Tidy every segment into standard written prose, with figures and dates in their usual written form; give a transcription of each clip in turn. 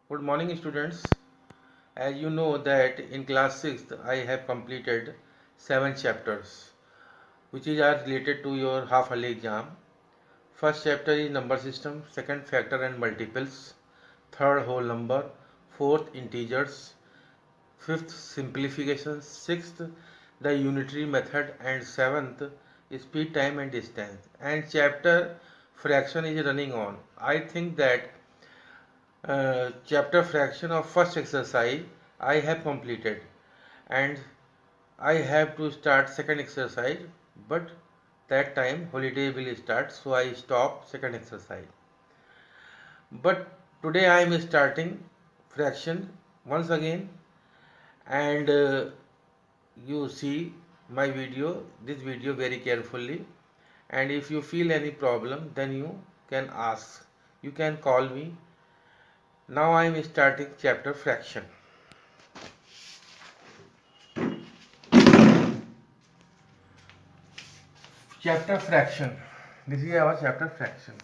Good morning, students. As you know that in class 6th I have completed 7 chapters which are related to your half yearly exam. First chapter is number system, second factor and multiples, third whole number, fourth integers, fifth simplification, sixth the unitary method, and seventh speed, time and distance. And chapter fraction is running on. I think that chapter fraction of first exercise I have completed, and I have to start second exercise, but that time holiday will start, so I stop second exercise. But today I am starting fraction once again, and you see my video, this video very carefully, and if you feel any problem then you can ask, you can call me. Now I am starting chapter fraction. Chapter fraction. This is our chapter fraction.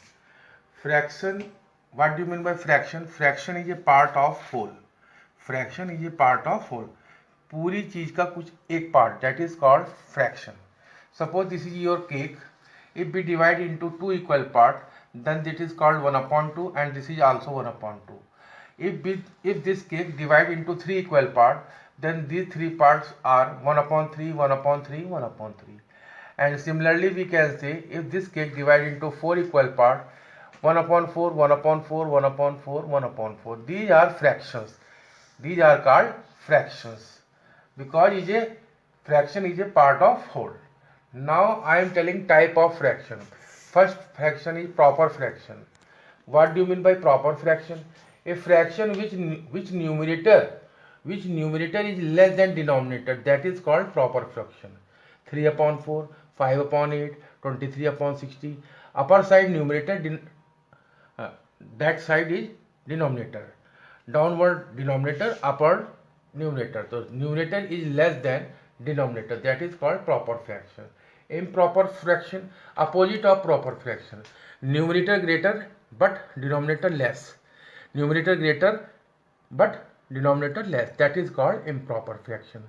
Fraction. What do you mean by fraction? Fraction is a part of whole. Fraction is a part of whole. पूरी चीज का कुछ एक part, that is called fraction. Suppose this is your cake. If we divide into two equal part, then it is called 1/2, and this is also 1/2. If this cake divide into three equal part, then these three parts are 1/3, 1/3, 1/3. And similarly we can say if this cake divide into four equal part, 1/4, 1/4, 1/4, 1/4. These are fractions. These are called fractions because is a fraction is a part of whole. Now I am telling type of fraction. First fraction is proper fraction. What do you mean by proper fraction? A fraction which numerator is less than denominator, that is called proper fraction. 3/4, 5/8, 23/60. Upper side numerator, that side is denominator. Downward denominator, upward numerator. So numerator is less than denominator, that is called proper fraction. Improper fraction, opposite of proper fraction. Numerator greater but denominator less. Numerator greater but denominator less, that is called improper fraction.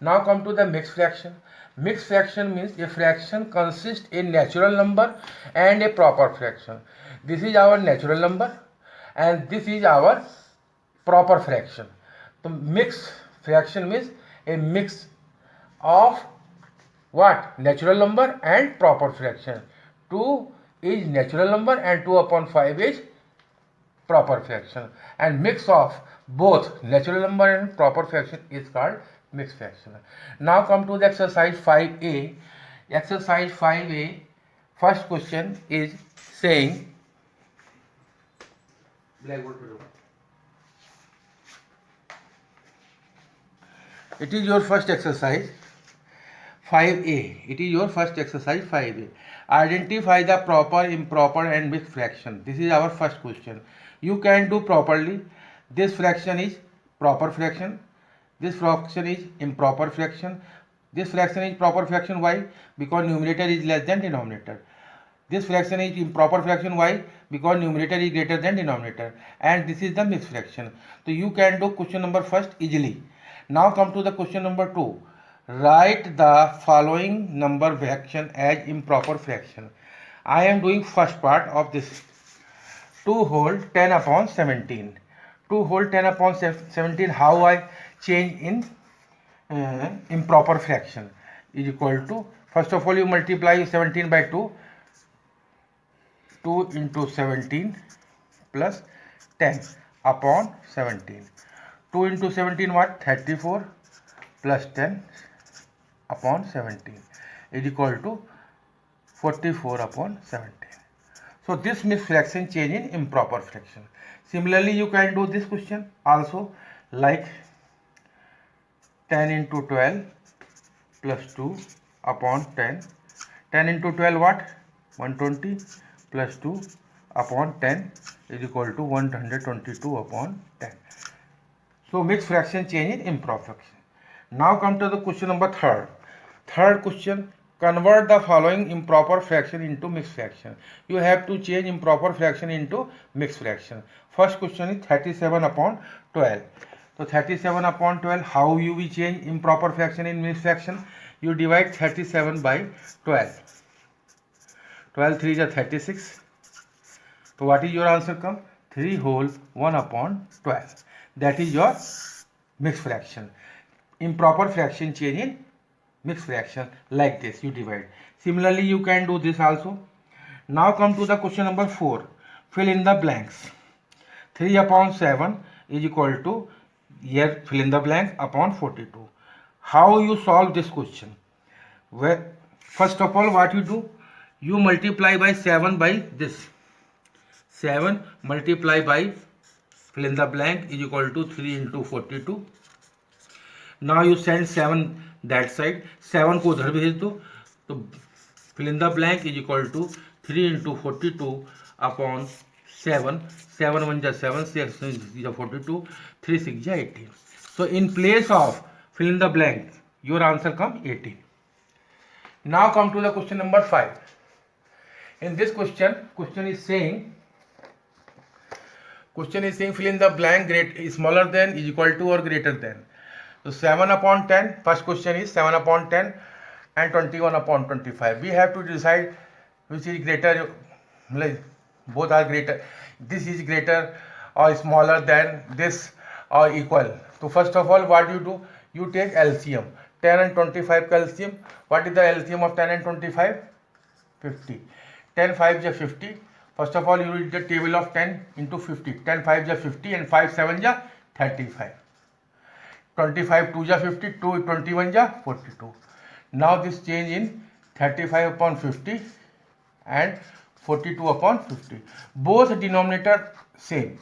Now come to the mixed fraction. Mixed fraction means a fraction consists a natural number and a proper fraction. This is our natural number and this is our proper fraction. So mixed fraction means a mix of what? Natural number and proper fraction. 2 is natural number and 2/5 is proper fraction, and mix of both natural number and proper fraction is called mixed fraction. Now come to the exercise 5a. Exercise 5a, first question is saying, it is your first exercise 5a. It is your first exercise 5a. Identify the proper, improper and mixed fraction. This is our first question. You can do properly. This fraction is proper fraction. This fraction is improper fraction. This fraction is proper fraction. Why? Because numerator is less than denominator. This fraction is improper fraction. Why? Because numerator is greater than denominator. And this is the mixed fraction. So you can do question number first easily. Now come to the question number 2. Write the following number fraction as improper fraction. I am doing first part of this. 2 whole 10/17. 2 whole 10/17. How I change in improper fraction is equal to, first of all you multiply 17 by 2. 2 into 17 plus 10/17. 2 into 17 what? 34 plus 10/17 is equal to 44/17. So this mixed fraction change in improper fraction. Similarly you can do this question also, like 10 into 12 plus 2/10. 10 into 12 what? 120 plus 2/10 is equal to 122/10. So mixed fraction change in improper fraction. Now come to the question number 3rd. Third question convert the following improper fraction into mixed fraction. You have to change improper fraction into mixed fraction. First question is 37 upon 12. So 37 upon 12, how you will change improper fraction in mixed fraction? You divide 37 by 12. 12 3 is 36. So what is your answer come? 3 whole 1 upon 12. That is your mixed fraction. Improper fraction change in mixed fraction like this, you divide. Similarly, you can do this also. Now come to the question number 4. Fill in the blanks. 3 upon 7 is equal to, here fill in the blanks, upon 42. How you solve this question? Well, first of all, what you do? You multiply by 7 by this. 7 multiply by fill in the blank is equal to 3 into 42. Now you send 7 that side, 7 को उधर भेज दो, तो fill in the blank is equal to 3 into 42 upon 7. 7 1 is 7, 6 is 42, 3 6 is 18. So in place of fill in the blank, your answer come 18. Now come to the question number 5. In this question is saying fill in the blank smaller than is equal to or greater than. So 7 upon 10, first question is 7 upon 10 and 21 upon 25. We have to decide which is greater, like both are greater. This is greater or smaller than this or equal. So first of all, what you do? You take LCM. 10 and 25 LCM. What is the LCM of 10 and 25? 50. 10 5 is 50. First of all, you read the table of 10 into 50. 10 5 is 50 and 5 7 is 35. 25 2 is 50, 2 21 is 42. Now this change in 35 upon 50 and 42 upon 50. Both denominator same.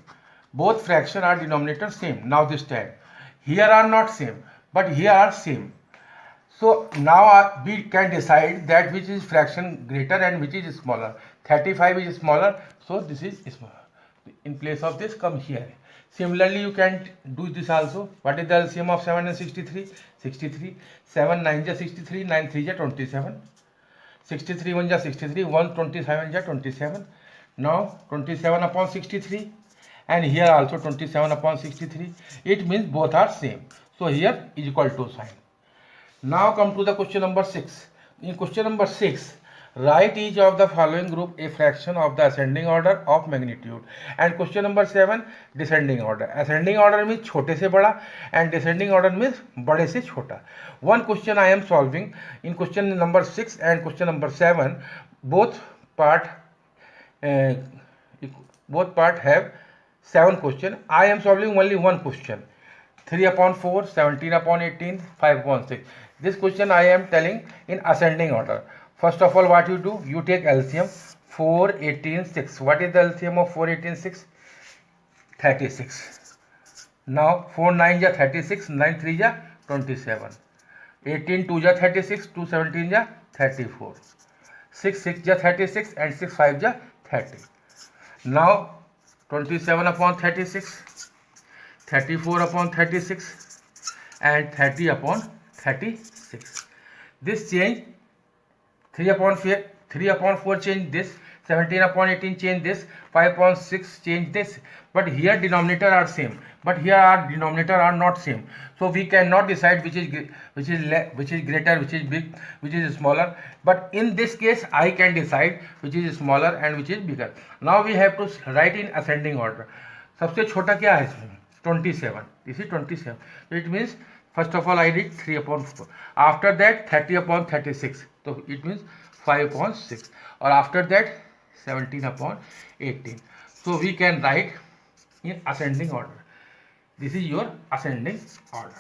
Both fraction are denominator same. Now this time. Here are not same, but here are same. So now we can decide that which is fraction greater and which is smaller. 35 is smaller, so this is smaller. In place of this, come here. Similarly, you can do this also. What is the LCM of 7 and 63? 63. 7 9 is 63, 9 3 is 27. 63 1 is 63, 1 27 is 27. Now 27 upon 63 and here also 27 upon 63. It means both are same. So here is equal to sign. Now come to the question number 6. In question number 6, write each of the following group a fraction of the ascending order of magnitude. And question number 7, descending order. Ascending order means छोटे से बड़ा and descending order means बड़े से छोटा. One question I am solving in question number 6 and question number 7. Both part have 7 questions. I am solving only one question. 3 upon 4, 17 upon 18, 5 upon 6. This question I am telling in ascending order. First of all, what you do? You take LCM 4, 18, 6. What is the LCM of 4, 18, 6? 36. Now 4 9 is 36, 9 3 is 27. 18 2 is 36, 2 17 is 34. 6 6 is 36 and 6 5 is 30. Now 27 upon 36, 34 upon 36 and 30 upon 36. This change 3 upon 4 change this, 17 upon 18 change this, 5 upon 6 change this. But here denominator are same. But here our denominator are not same. So we cannot decide which is greater, which is big, which is smaller. But in this case, I can decide which is smaller and which is bigger. Now we have to write in ascending order. सबसे छोटा क्या है इसमें? 27. This is 27. So it means first of all I read 3 upon 4. After that 30 upon 36. So it means 5 upon 6. Or after that 17 upon 18. So we can write in ascending order. This is your ascending order.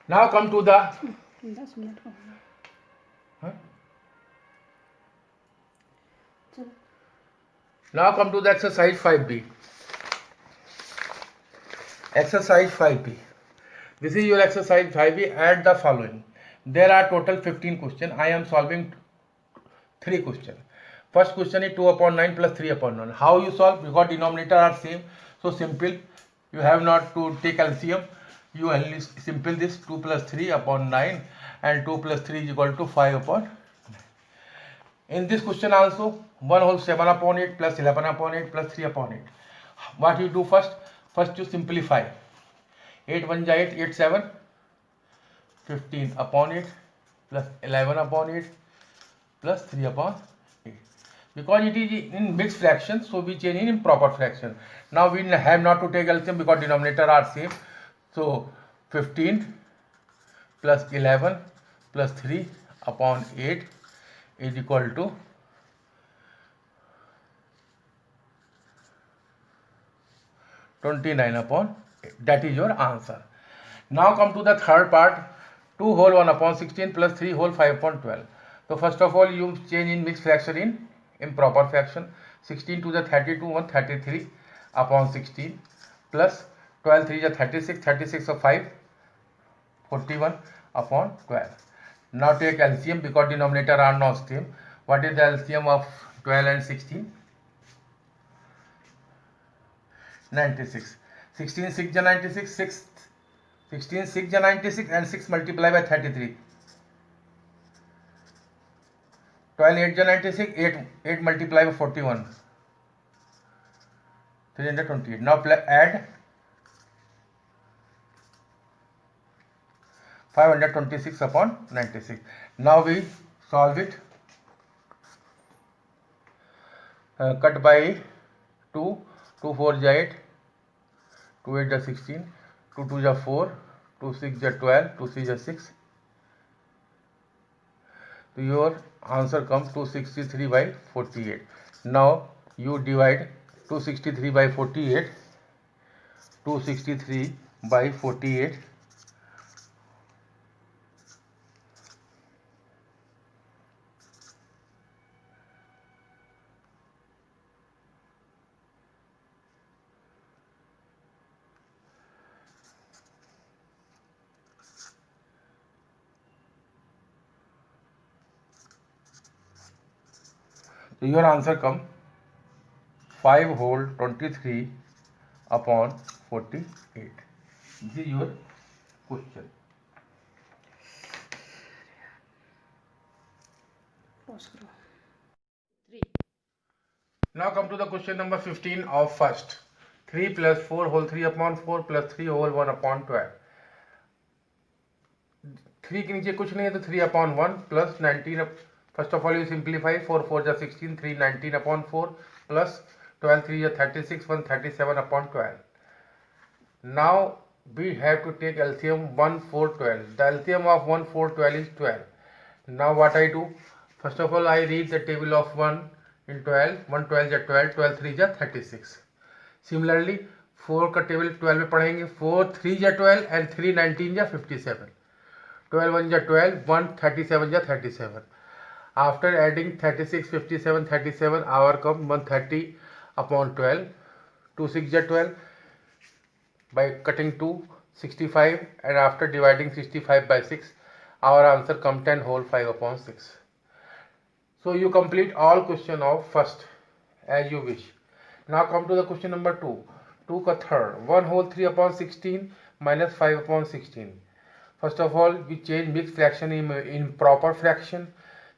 Now come to the 10 minute का huh? Now come to the exercise 5B. Exercise 5B. This is your exercise 5B. Add the following. There are total 15 questions. I am solving 3 questions. First question is 2 upon 9 plus 3 upon 9. How you solve? Because denominator are same. So simple. You have not to take LCM. You only simple this 2 plus 3 upon 9 and 2 plus 3 is equal to 5 upon 9. In this question also 1 whole 7 upon 8 plus 11 upon 8 plus 3 upon 8. What you do first? First you simplify. 8 1 ja 8, 8 7, 15 upon 8 plus 11 upon 8 plus 3 upon 8. Because it is in mixed fraction, so we change in improper fraction. Now we have not to take LCM because denominator are same. So 15 plus 11 plus 3 upon 8 is equal to 29 upon 8. That is your answer. Now come to the third part. 2 whole 1 upon 16 plus 3 whole 5 upon 12. So first of all you change in mixed fraction in improper fraction. 16 to the 32 1 33 upon 16 plus 12 3 is 36 36 of 5 41 upon 12. Now take LCM because denominator are not same. What is the LCM of 12 and 16? 96. 16 6 ja 96, 6 16 6 ja 96 and 6 multiply by 33. 12 8 ja 96, 8 multiply by 41. 328. Now add 526 upon 96. Now we solve it. Cut by 2, 2 4 ja 8, 2 8 ja 16, 2 2 ja 4, 2 6 ja 12, 2 3 ja 6. So your answer comes 263 by 48. Now you divide 263 by 48. 263 by 48. So your answer come 5 whole 23 upon 48. This is your question. Now come to the question number 15 of first. 3 plus 4 whole 3 upon 4 plus 3 whole 1 upon 12. 3 के नीचे कुछ नहीं है तो 3 upon 1 plus 19. First of all you simplify. 4 4 ja 16, 3 19 upon 4 plus 12 3 ja 36, 1 37 upon 12. Now we have to take LCM 1 4 12. The LCM of 1 4 12 is 12. Now what I do? First of all I read the table of 1 in 12. 1 12 ja 12, 12 3 ja 36. Similarly 4 का table 12 में पढ़ेंगे. 4 3 ja 12 and 3 19 ja 57. 12 1 ja 12, 1 37 ja 37. After adding 36 57 37 our come 130 upon 12. 2 6 ja 12. By cutting 2 65 and after dividing 65 by 6 our answer come 10 whole 5 upon 6. So you complete all question of first as you wish. Now come to the question number 2. 2 ka third. 1 whole 3 upon 16 minus 5 upon 16. First of all we change mixed fraction in proper fraction.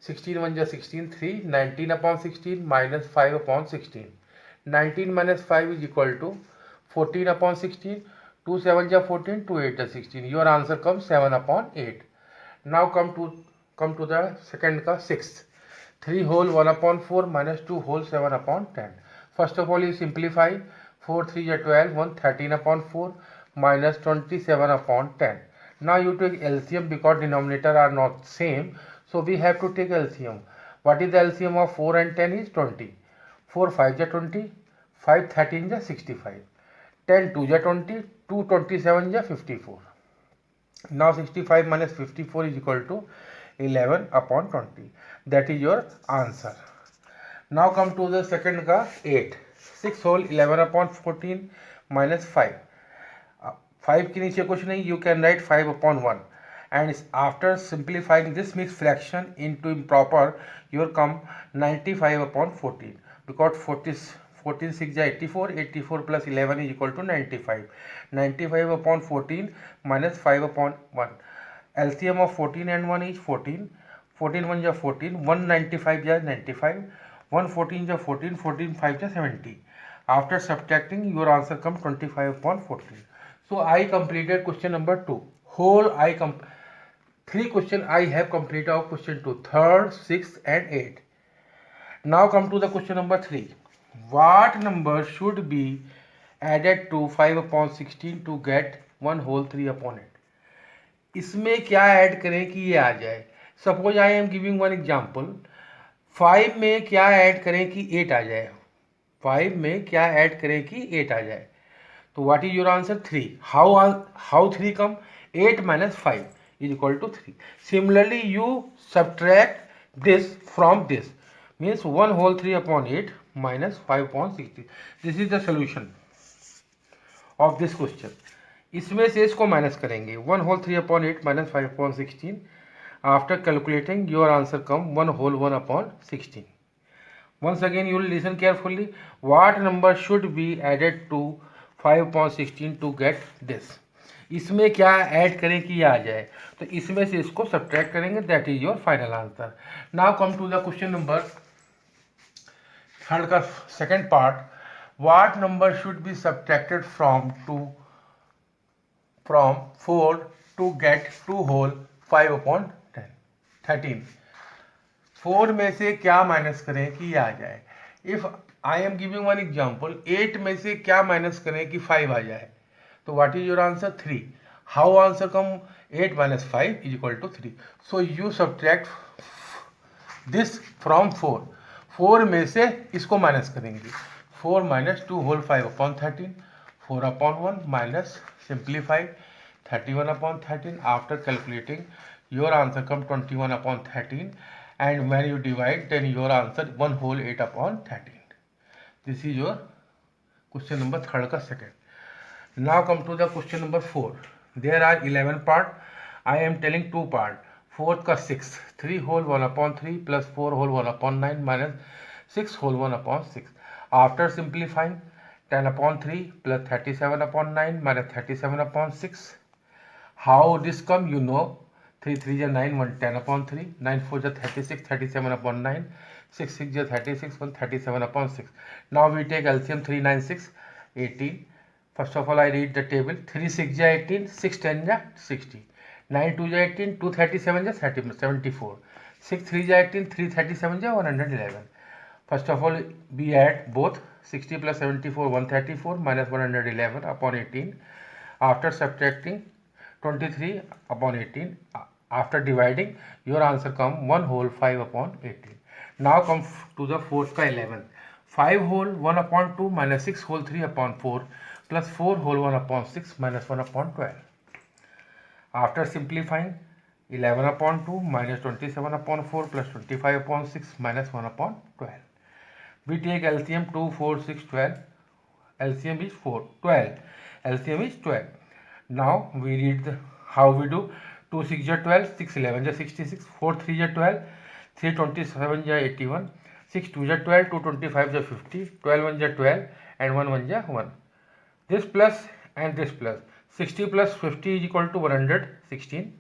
16 1 ja 16 3, 19 upon 16 minus 5 upon 16. 19 minus 5 is equal to 14 upon 16. 2 7 ja 14, 2 8 ja 16. Your answer comes 7 upon 8. Now come to the second ka sixth. 3 whole 1 upon 4 minus 2 whole 7 upon 10. First of all you simplify. 4 3 ja 12, 1 13 upon 4 minus 27 upon 10. Now you take LCM because denominator are not same. So we have to take LCM. What is the LCM of 4 and 10 is 20. 4 5 ja 20, 5 13 ja 65. 10 2 ja 20, 2 27 ja 54. Now 65 minus 54 is equal to 11 upon 20. That is your answer. Now come to the second ka 8. 6 whole 11 upon 14 minus 5. 5 के नीचे कुछ नहीं, you can write 5 upon 1 and after simplifying this mixed fraction into improper, you will come 95 upon 14, because 14 6 is 84, 84 plus 11 is equal to 95, 95 upon 14 minus 5 upon 1. LCM of 14 and 1 is 14, 14 1 is 14, 195 is 95, 114 is 14, 14 5 is 70. After subtracting, your answer comes 25 upon 14. So I completed question number 2. Three question I have completed of question 2, third, 6th and 8. Now come to the question number 3. What number should be added to 5 upon 16 to get 1 whole 3 upon 8? इसमें क्या add करें कि ये आ जाए? Suppose I am giving one example, 5 में क्या add करें कि 8 आ जाए? 5 में क्या ऐड करें कि 8 आ जाए? तो what is your answer? 3. How 3 come? 8 minus 5 is equal to 3. Similarly, you subtract this from this, means 1 whole 3 upon 8 minus 5 upon 60. This is the solution of this question. इसमें से इसको माइनस करेंगे, 1 whole 3 upon 8 minus 5 upon 16. After calculating, your answer come 1 whole 1 upon 16. Once again, you will listen carefully. What number should be added to 5 upon 16 to get this? इसमें क्या add करें कि ये आ जाए? तो इसमें से इसको सब्ट्रैक्ट करेंगे. That is your final answer. Now come to the question number third का second part. What number should be subtracted from 4 to get 2 whole 5 upon 13? 4 में से क्या माइनस करें कि ये आ जाए? If I am giving one example, 8 में से क्या माइनस करें कि 5 आ जाए? तो what is your answer? 3. How answer come? 8 minus 5 is equal to 3. So you subtract this from 4. 4 में से इसको माइनस करेंगे. 4 minus 2 whole 5 upon 13. 4 upon 1 minus simplify 31 upon 13. After calculating, your answer come 21 upon 13. And when you divide, then your answer 1 whole 8 upon 13. This is your question number third का second. Now come to the question number 4. There are 11 part. I am telling 2 part. 4th का 6. 3 whole 1 upon 3 plus 4 whole 1 upon 9 minus 6 whole 1 upon 6. After simplifying, 10 upon 3 plus 37 upon 9 minus 37 upon 6. How this come? You know. 3 3 is 9, 1 10 upon 3. 9 4 is 36, 37 upon 9. 6 6 is 36, 1 37 upon 6. Now we take LCM. 3 9 6 18. First of all, I read the table. 3 6 is 18, 6 10 is 60. 9 2 is 18, 2 37 is 74. 6 3 is 18, 3 37 is 111. First of all, we add both. 60 plus 74, 134 minus 111 upon 18. After subtracting, 23 upon 18. After dividing, your answer come 1 whole 5 upon 18. Now come to the 4th का 11. 5 whole 1 upon 2 minus 6 whole 3 upon 4 plus 4 whole 1 upon 6 minus 1 upon 12. After simplifying, 11 upon 2 minus 27 upon 4 plus 25 upon 6 minus 1 upon 12. We take LCM. 2 4 6 12. LCM is 4 12. LCM is 12. Now we read how we do. 2 6 is 12, 6 11 is 66, 4 3 is 12, 3 27 is 81, 6 2 is 12, 2 25 is 50, 12 1 is 12 and 1 1 is 1. This plus and this plus. 60 plus 50 is equal to 116.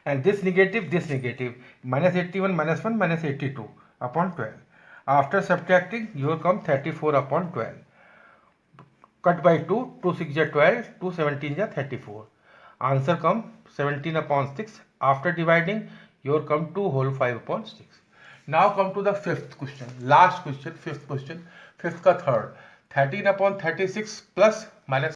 And this negative, minus 81 minus 1 minus 82 upon 12. After subtracting, you will come 34 upon 12. Cut by 2, 2 6 is 12, 2 17 is 34. Answer come 17 upon 6. After dividing, your come 2 whole 5 upon 6. Now come to the 5th question. Last question, 5th question. 5th का third. 13 upon 36 plus minus